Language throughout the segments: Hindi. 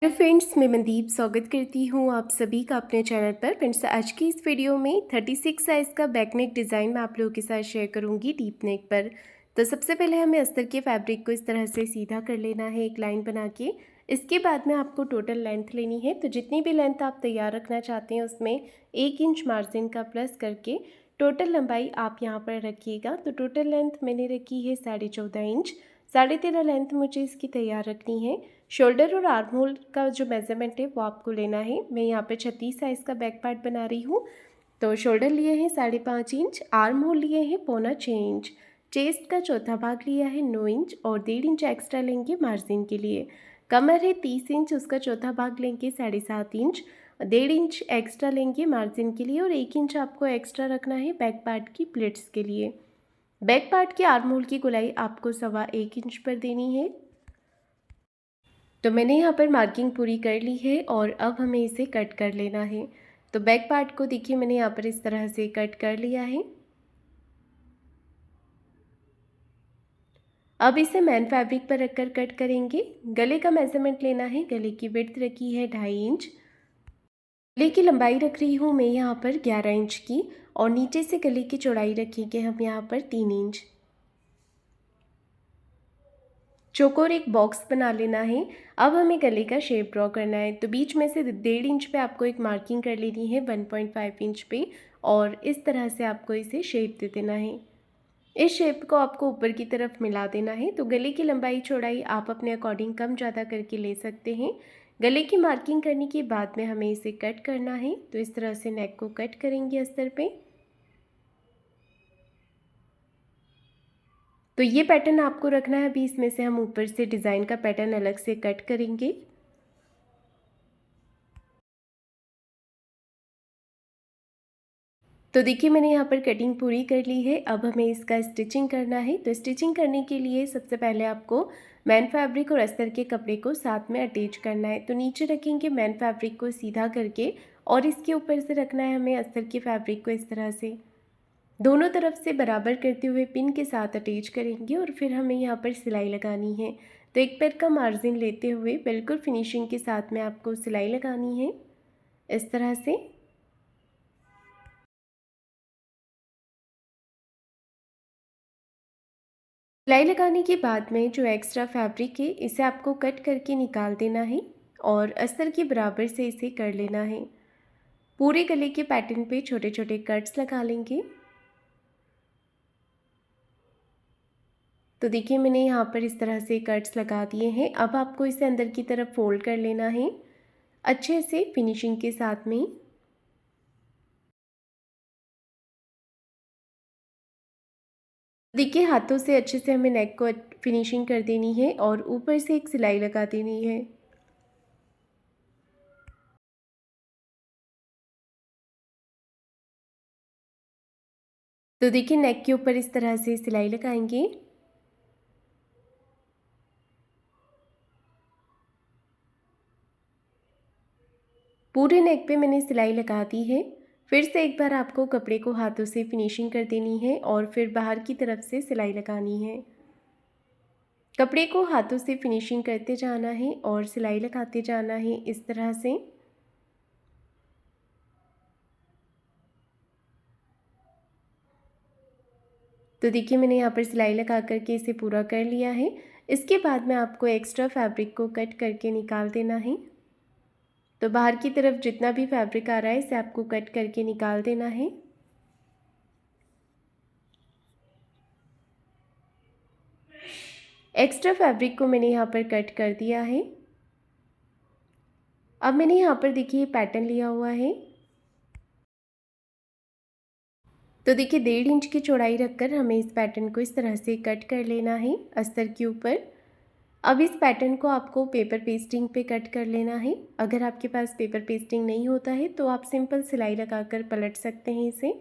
हेलो फ्रेंड्स, मैं मनदीप स्वागत करती हूँ आप सभी का अपने चैनल पर। फ्रेंड्स, आज की इस वीडियो में 36 साइज़ का बैक नेक डिज़ाइन मैं आप लोगों के साथ शेयर करूँगी डीप नेक पर। तो सबसे पहले हमें अस्तर के फैब्रिक को इस तरह से सीधा कर लेना है एक लाइन बना के। इसके बाद में आपको टोटल लेंथ लेनी है, तो जितनी भी लेंथ आप तैयार रखना चाहते हैं उसमें 1 इंच मार्जिन का प्लस करके टोटल लंबाई आप यहाँ पर रखिएगा। तो टोटल लेंथ मैंने रखी है 14.5 इंच। 13.5 लेंथ मुझे इसकी तैयार रखनी है। शोल्डर और आर्म होल का जो मेज़रमेंट है वो आपको लेना है। मैं यहाँ पे 36 साइज़ का बैक पार्ट बना रही हूँ। तो शोल्डर लिए हैं 5.5 इंच, आर्म होल लिए हैं 1.25 इंच, चेस्ट का चौथा भाग लिया है 9 इंच और 1.5 इंच एक्स्ट्रा लेंगे मार्जिन के लिए। कमर है 30 इंच, उसका चौथा भाग लेंगे 7.5 इंच, 1.5 इंच एक्स्ट्रा लेंगे मार्जिन के लिए और 1 इंच आपको एक्स्ट्रा रखना है बैक पार्ट की प्लेट्स के लिए। बैक पार्ट के आर्म होल की गोलाई आपको 1.25 इंच पर देनी है। तो मैंने यहाँ पर मार्किंग पूरी कर ली है और अब हमें इसे कट कर लेना है। तो बैक पार्ट को देखिए मैंने यहाँ पर इस तरह से कट कर लिया है। अब इसे मैन फैब्रिक पर रखकर कट करेंगे। गले का मेजरमेंट लेना है। गले की विड्थ रखी है 2.5 इंच। गले की लंबाई रख रही हूँ मैं यहाँ पर 11 इंच की और नीचे से गले की चौड़ाई रखेंगे हम यहाँ पर 3 इंच। चौकोर एक बॉक्स बना लेना है। अब हमें गले का शेप ड्रॉ करना है, तो बीच में से 1.5 इंच पे आपको एक मार्किंग कर लेनी है 1.5 इंच पे और इस तरह से आपको इसे शेप दे देना है। इस शेप को आपको ऊपर की तरफ मिला देना है। तो गले की लंबाई चौड़ाई आप अपने अकॉर्डिंग कम ज़्यादा करके ले सकते हैं। गले की मार्किंग करने के बाद में हमें इसे कट करना है। तो इस तरह से नेक को कट करेंगे अस्तर पे। तो ये पैटर्न आपको रखना है। अभी इसमें से हम ऊपर से डिज़ाइन का पैटर्न अलग से कट करेंगे। तो देखिए मैंने यहाँ पर कटिंग पूरी कर ली है। अब हमें इसका स्टिचिंग करना है। तो स्टिचिंग करने के लिए सबसे पहले आपको मैन फैब्रिक और अस्तर के कपड़े को साथ में अटैच करना है। तो नीचे रखेंगे मैन फैब्रिक को सीधा करके और इसके ऊपर से रखना है हमें अस्तर के फैब्रिक को इस तरह से। दोनों तरफ से बराबर करते हुए पिन के साथ अटैच करेंगे और फिर हमें यहाँ पर सिलाई लगानी है। तो एक पैर का मार्जिन लेते हुए बिल्कुल फिनिशिंग के साथ में आपको सिलाई लगानी है इस तरह से। सिलाई लगाने के बाद में जो एक्स्ट्रा फैब्रिक है इसे आपको कट करके निकाल देना है और अस्तर के बराबर से इसे कर लेना है। पूरे गले के पैटर्न पे छोटे छोटे कट्स लगा लेंगे। तो देखिए मैंने यहाँ पर इस तरह से कट्स लगा दिए हैं। अब आपको इसे अंदर की तरफ फोल्ड कर लेना है अच्छे से फिनिशिंग के साथ में। देखिए हाथों से अच्छे से हमें नेक को फिनिशिंग कर देनी है और ऊपर से एक सिलाई लगा देनी है। तो देखिए नेक के ऊपर इस तरह से सिलाई लगाएंगे। पूरे नेक पे मैंने सिलाई लगा दी है। फिर से एक बार आपको कपड़े को हाथों से फिनिशिंग कर देनी है और फिर बाहर की तरफ से सिलाई लगानी है। कपड़े को हाथों से फिनिशिंग करते जाना है और सिलाई लगाते जाना है इस तरह से। तो देखिए मैंने यहाँ पर सिलाई लगा करके इसे पूरा कर लिया है। इसके बाद में आपको एक्स्ट्रा फैब्रिक को कट करके निकाल देना है। तो बाहर की तरफ जितना भी फैब्रिक आ रहा है इसे आपको कट करके निकाल देना है। एक्स्ट्रा फैब्रिक को मैंने यहाँ पर कट कर दिया है। अब मैंने यहाँ पर देखिए पैटर्न लिया हुआ है। तो देखिए 1.5 इंच की चौड़ाई रखकर हमें इस पैटर्न को इस तरह से कट कर लेना है अस्तर के ऊपर। अब इस पैटर्न को आपको पेपर पेस्टिंग पे कट कर लेना है। अगर आपके पास पेपर पेस्टिंग नहीं होता है तो आप सिंपल सिलाई लगाकर पलट सकते हैं इसे।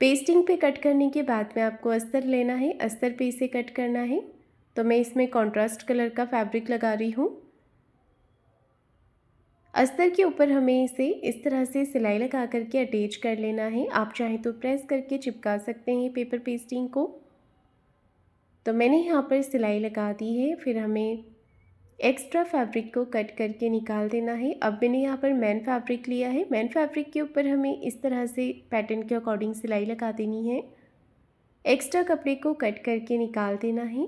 पेस्टिंग पे कट करने के बाद में आपको अस्तर लेना है, अस्तर पे इसे कट करना है। तो मैं इसमें कॉन्ट्रास्ट कलर का फैब्रिक लगा रही हूँ। अस्तर के ऊपर हमें इसे इस तरह से सिलाई लगा करके अटैच कर लेना है। आप चाहें तो प्रेस करके चिपका सकते हैं पेपर पेस्टिंग को। तो मैंने यहाँ पर सिलाई लगा दी है। फिर हमें एक्स्ट्रा फैब्रिक को कट करके निकाल देना है। अब मैंने यहाँ पर मैन फैब्रिक लिया है। मैन फैब्रिक के ऊपर हमें इस तरह से पैटर्न के अकॉर्डिंग सिलाई लगा देनी है। एक्स्ट्रा कपड़े को कट करके निकाल देना है।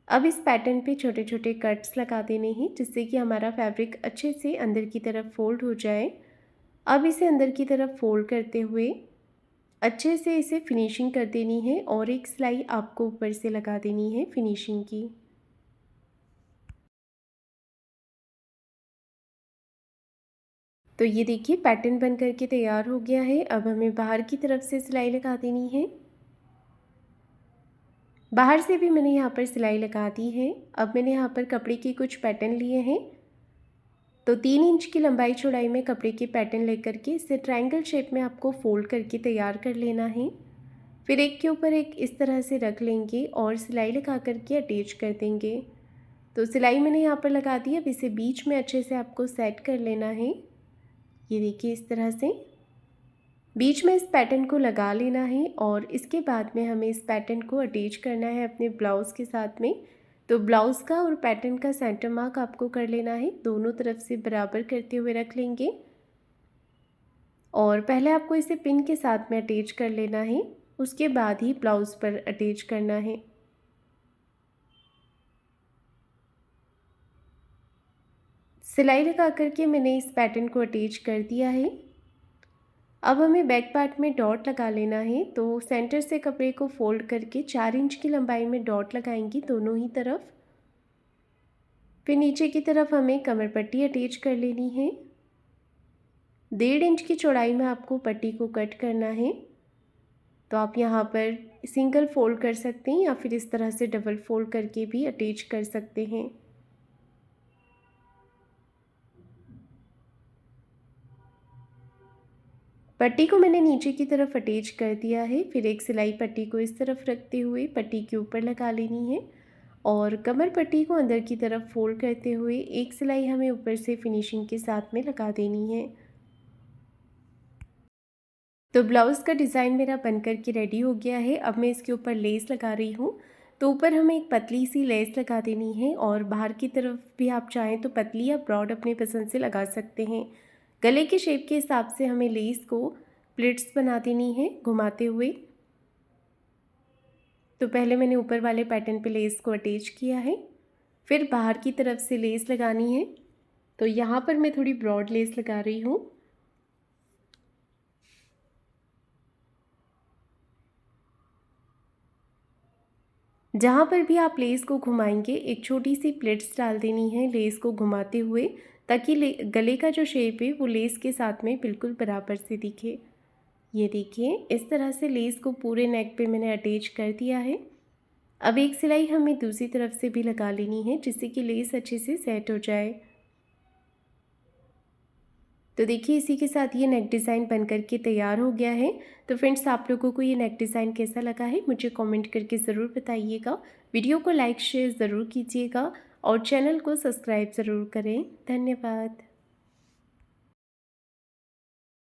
अब इस पैटर्न पे छोटे छोटे कट्स लगा देने हैं जिससे कि हमारा फैब्रिक अच्छे से अंदर की तरफ फोल्ड हो जाए। अब इसे अंदर की तरफ फोल्ड करते हुए अच्छे से इसे फिनिशिंग कर देनी है और एक सिलाई आपको ऊपर से लगा देनी है फिनिशिंग की। तो ये देखिए पैटर्न बन करके तैयार हो गया है। अब हमें बाहर की तरफ से सिलाई लगा देनी है। बाहर से भी मैंने यहाँ पर सिलाई लगा दी है। अब मैंने यहाँ पर कपड़े के कुछ पैटर्न लिए हैं। तो 3 इंच की लंबाई चौड़ाई में कपड़े के पैटर्न लेकर के इसे ट्रायंगल शेप में आपको फोल्ड करके तैयार कर लेना है। फिर एक के ऊपर एक इस तरह से रख लेंगे और सिलाई लगा करके अटैच कर देंगे। तो सिलाई मैंने यहाँ पर लगा दी। अब इसे बीच में अच्छे से आपको सेट कर लेना है। ये देखिए इस तरह से बीच में इस पैटर्न को लगा लेना है और इसके बाद में हमें इस पैटर्न को अटैच करना है अपने ब्लाउज़ के साथ में। तो ब्लाउज़ का और पैटर्न का सेंटर मार्क आपको कर लेना है। दोनों तरफ से बराबर करते हुए रख लेंगे और पहले आपको इसे पिन के साथ में अटैच कर लेना है। उसके बाद ही ब्लाउज़ पर अटैच करना है। सिलाई लगा करके मैंने इस पैटर्न को अटैच कर दिया है। अब हमें बैक पार्ट में डॉट लगा लेना है। तो सेंटर से कपड़े को फोल्ड करके 4 इंच की लंबाई में डॉट लगाएंगी दोनों ही तरफ। फिर नीचे की तरफ हमें कमर पट्टी अटैच कर लेनी है। 1.5 इंच की चौड़ाई में आपको पट्टी को कट करना है। तो आप यहाँ पर सिंगल फोल्ड कर सकते हैं या फिर इस तरह से डबल फोल्ड करके भी अटैच कर सकते हैं। पट्टी को मैंने नीचे की तरफ अटैच कर दिया है। फिर एक सिलाई पट्टी को इस तरफ रखते हुए पट्टी के ऊपर लगा लेनी है और कमर पट्टी को अंदर की तरफ फोल्ड करते हुए एक सिलाई हमें ऊपर से फिनिशिंग के साथ में लगा देनी है। तो ब्लाउज़ का डिज़ाइन मेरा बनकर के रेडी हो गया है। अब मैं इसके ऊपर लेस लगा रही हूँ। तो ऊपर हमें एक पतली सी लेस लगा देनी है और बाहर की तरफ भी आप चाहें तो पतली या ब्रॉड अपनी पसंद से लगा सकते हैं। गले के शेप के हिसाब से हमें लेस को प्लिट्स बना देनी है घुमाते हुए। तो पहले मैंने ऊपर वाले पैटर्न पे लेस को अटैच किया है। फिर बाहर की तरफ से लेस लगानी है। तो यहाँ पर मैं थोड़ी ब्रॉड लेस लगा रही हूँ। जहाँ पर भी आप लेस को घुमाएंगे एक छोटी सी प्लेट्स डाल देनी है लेस को घुमाते हुए, ताकि गले का जो शेप है वो लेस के साथ में बिल्कुल बराबर से दिखे। ये देखिए इस तरह से लेस को पूरे नेक पे मैंने अटैच कर दिया है। अब एक सिलाई हमें दूसरी तरफ से भी लगा लेनी है जिससे कि लेस अच्छे से सेट हो जाए। तो देखिए इसी के साथ ये नेक डिज़ाइन बन करके तैयार हो गया है। तो फ्रेंड्स आप लोगों को ये नेक डिज़ाइन कैसा लगा है मुझे कमेंट करके ज़रूर बताइएगा। वीडियो को लाइक शेयर ज़रूर कीजिएगा और चैनल को सब्सक्राइब ज़रूर करें। धन्यवाद।